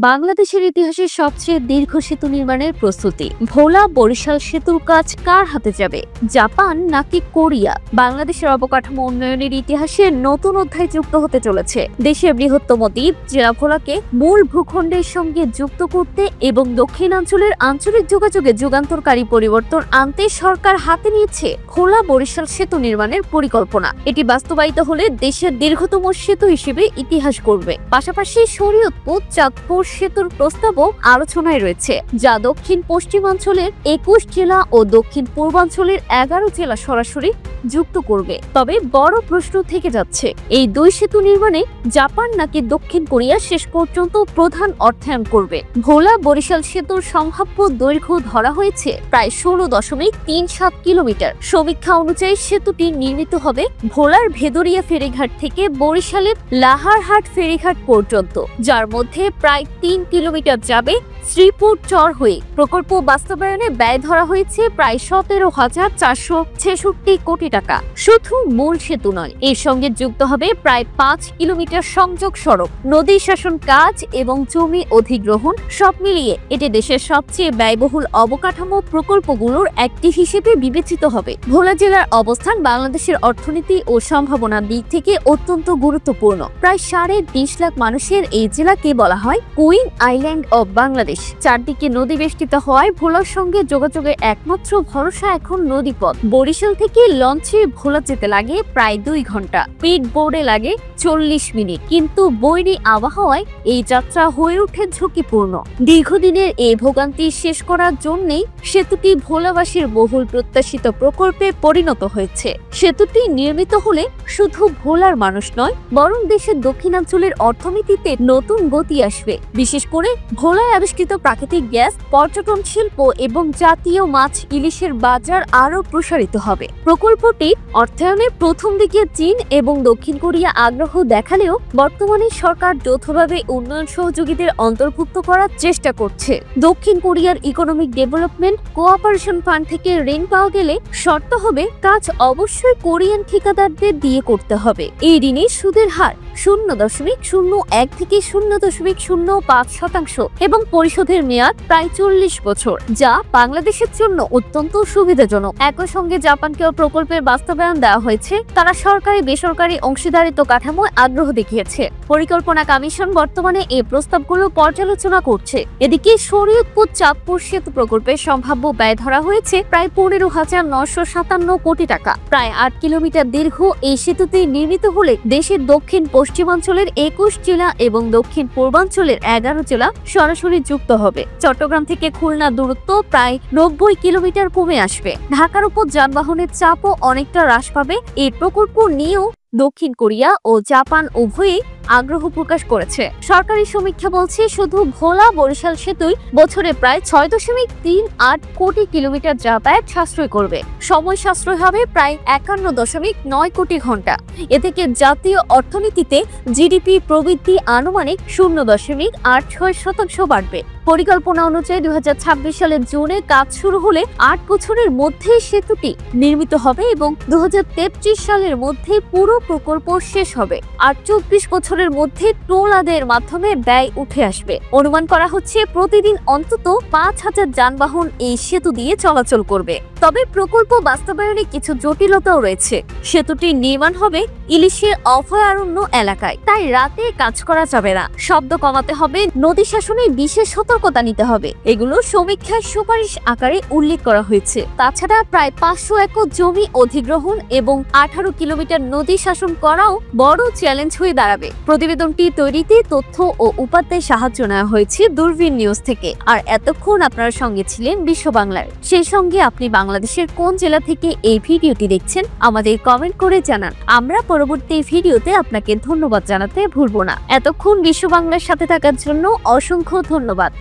বাংলাদেশের ইতিহাসে সবচেয়ে দীর্ঘ সেতু নির্মাণের প্রস্তুতি। ভোলা বরিশাল সেতুর কাজ কার হাতে যাবে, জাপান নাকি কোরিয়া? বাংলাদেশের অবকাঠামো উন্নয়নের ইতিহাসে নতুন অধ্যায় যুক্ত হতে চলেছে। দেশের বৃহত্তম দ্বীপ জেলা ভোলাকে মূল ভূখণ্ডের সঙ্গে যুক্ত করতে এবং দক্ষিণাঞ্চলের আঞ্চলিক যোগাযোগে যুগান্তরকারী পরিবর্তন আনতে সরকার হাতে নিয়েছে ভোলা বরিশাল সেতু নির্মাণের পরিকল্পনা। এটি বাস্তবায়িত হলে দেশের দীর্ঘতম সেতু হিসেবে ইতিহাস গড়বে। পাশাপাশি শরীয়তপুর চাঁদপুর সেতুর প্রস্তাবও আলোচনায় রয়েছে, যা দক্ষিণ পশ্চিমাঞ্চলের 21 জেলা ও দক্ষিণ পূর্বাঞ্চলের 11 জেলা সরাসরি যুক্ত করবে। তবে বড় প্রশ্ন থেকে যাচ্ছে, এই দুই সেতু নির্মাণে জাপান নাকি দক্ষিণ কোরিয়া শেষ পর্যন্ত প্রধান অর্থায়ন করবে? ভোলা বরিশাল সেতুর সম্ভাব্য দৈর্ঘ্য ধরা হয়েছে প্রায় 16.37 কিলোমিটার। সমীক্ষা অনুযায়ী সেতুটি নির্মিত হবে ভোলার ভেদরিয়া ফেরিঘাট থেকে বরিশালের লাহারহাট ফেরিঘাট পর্যন্ত, যার মধ্যে প্রায় 3 কিলোমিটার যাবে শ্রীপুর চর হয়ে। প্রকল্প বাস্তবায়নে ব্যয় ধরা হয়েছে প্রায় 17,466 কোটি টাকা। শুধু মূল সেতু নয়, এর সঙ্গে যুক্ত হবে প্রায় 5 কিলোমিটার সংযোগ সড়ক, নদী শাসন কাজ এবং জমি অধিগ্রহণ। সব মিলিয়ে এটি দেশের সবচেয়ে ব্যয়বহুল অবকাঠামো প্রকল্পগুলোর একটি হিসেবে বিবেচিত হবে। ভোলা জেলার অবস্থান বাংলাদেশের অর্থনীতি ও সম্ভাবনার দিক থেকে অত্যন্ত গুরুত্বপূর্ণ। প্রায় 20.5 লাখ মানুষের এই জেলাকে বলা হয় কুইন আইল্যান্ড অব বাংলাদেশ। চারদিকে নদী বেষ্টিত হওয়ায় ভোলার সঙ্গে যোগাযোগের একমাত্র ভরসা এখন নদীপথ। বরিশাল থেকে লঞ্চে ভোলা যেতে লাগে প্রায় 2 ঘন্টা, স্পিড বোর্ডে লাগে 40 মিনিট। কিন্তু বৈরী আবহাওয়ায় এই যাত্রা হয়ে ওঠে ঝুঁকিপূর্ণ। দীর্ঘদিনের এই ভোগান্তি শেষ করার জন্যই সেতুটি ভোলাবাসীর বহুল প্রত্যাশিত প্রকল্পে পরিণত হয়েছে। সেতুটি নির্মিত হলে শুধু ভোলার মানুষ নয়, বরং দেশের দক্ষিণাঞ্চলের অর্থনীতিতে নতুন গতি আসবে। বিশেষ করে ভোলায় আবিষ্কৃত প্রাকৃতিক গ্যাস, পর্যটন শিল্প এবং জাতীয় মাছ ইলিশের বাজার আরও প্রসারিত হবে। প্রকল্পটি অর্থায়নে প্রথম দিকে চীন এবং দক্ষিণ কোরিয়া আগ্রহ দেখালেও বর্তমানে সরকার যৌথভাবে উন্নয়ন সহযোগীদের অন্তর্ভুক্ত করার চেষ্টা করছে। দক্ষিণ কোরিয়ার ইকোনমিক ডেভেলপমেন্ট কোঅপারেশন ফান্ড থেকে ঋণ পাওয়া গেলে শর্ত হবে কাজ অবশ্যই কোরিয়ান ঠিকাদারদের দিয়ে করতে হবে। এই ঋণের সুদের হার 0.01 থেকে 0.05% এবং পরিশোধের মেয়াদ প্রায় 40 বছর, যা বাংলাদেশের জন্য অত্যন্ত সুবিধাজনক। একই সঙ্গে জাপানকেও প্রকল্পের বাস্তবায়ন দেওয়া হয়েছে। তারা সরকারি বেসরকারি অংশীদারিত্ব কাঠামোয় আগ্রহ দেখিয়েছে। পরিকল্পনা কমিশন বর্তমানে এই প্রস্তাবগুলো পর্যালোচনা করছে। এদিকে শরীয়তপুর চাঁদপুর সেতু প্রকল্পের সম্ভাব্য ব্যয় ধরা হয়েছে প্রায় 15,957 কোটি টাকা। প্রায় 8 কিলোমিটার দীর্ঘ এই সেতুটি নির্মিত হলে দেশের দক্ষিণ পশ্চিমাঞ্চলের 21 জেলা এবং দক্ষিণ পূর্বাঞ্চলের 11 জেলা সরাসরি যুক্ত হবে। চট্টগ্রাম থেকে খুলনা দূরত্ব প্রায় 90 কিলোমিটার কমে আসবে। ঢাকার উপর যানবাহনের চাপও অনেকটা হ্রাস পাবে। এই প্রকল্প নিয়েও দক্ষিণ কোরিয়া ও জাপান উভয়ই আগ্রহ প্রকাশ করেছে। সরকারি সমীক্ষা বলছে শুধু ভোলা বরিশাল সেতুই বছরে প্রায় 6.38 কোটি কিলোমিটার যাতায়াত সাশ্রয় করবে। সময় সাশ্রয় হবে প্রায় 51.9 কোটি ঘন্টা। এ থেকে জাতীয় অর্থনীতিতে জিডিপি প্রবৃদ্ধি আনুমানিক 0.86% বাড়বে। পরিকল্পনা অনুযায়ী 2026 সালের জুনে কাজ শুরু হলে 8 বছরের মধ্যে সেতুটি নির্মিত হবে এবং 2033 সালের মধ্যে পুরো প্রকল্প শেষ হবে। আর 24 বছরের মধ্যে টোল আদায়ের মাধ্যমে ব্যয় উঠে আসবে। অনুমান করা হচ্ছে প্রতিদিন অন্তত 5,000 যানবাহন এই সেতু দিয়ে চলাচল করবে। তবে প্রকল্প বাস্তবায়নে কিছু জটিলতাও রয়েছে। সেতুটি নির্মাণ হবে ইলিশের অভয়ারণ্য এলাকায়, তাই রাতে কাজ করা যাবে না। শব্দ কমাতে হবে, নদী শাসনে বিশেষ সতর্কতা নিতে হবে। এগুলো সমীক্ষায় সুপারিশ আকারে উল্লেখ করা হয়েছে। তাছাড়া প্রায় 500 একর জমি অধিগ্রহণ এবং 18 কিলোমিটার নদী শাসন করাও বড় চ্যালেঞ্জ হয়ে দাঁড়াবে। প্রতিবেদনটি তৈরিতে তথ্য ও উপাত্তের সাহায্য নেওয়া হয়েছে দূরবীন নিউজ থেকে। আর এতক্ষণ আপনার সঙ্গে ছিলেন বিশ্ব বাংলার। সেই সঙ্গে আপনি বাংলাদেশের কোন জেলা থেকে এই ভিডিওটি দেখছেন আমাদের কমেন্ট করে জানান। আমরা পরবর্তী ভিডিওতে আপনাকে ধন্যবাদ জানাতে ভুলব না। এতক্ষণ বিশ্ব বাংলার সাথে থাকার জন্য অসংখ্য ধন্যবাদ।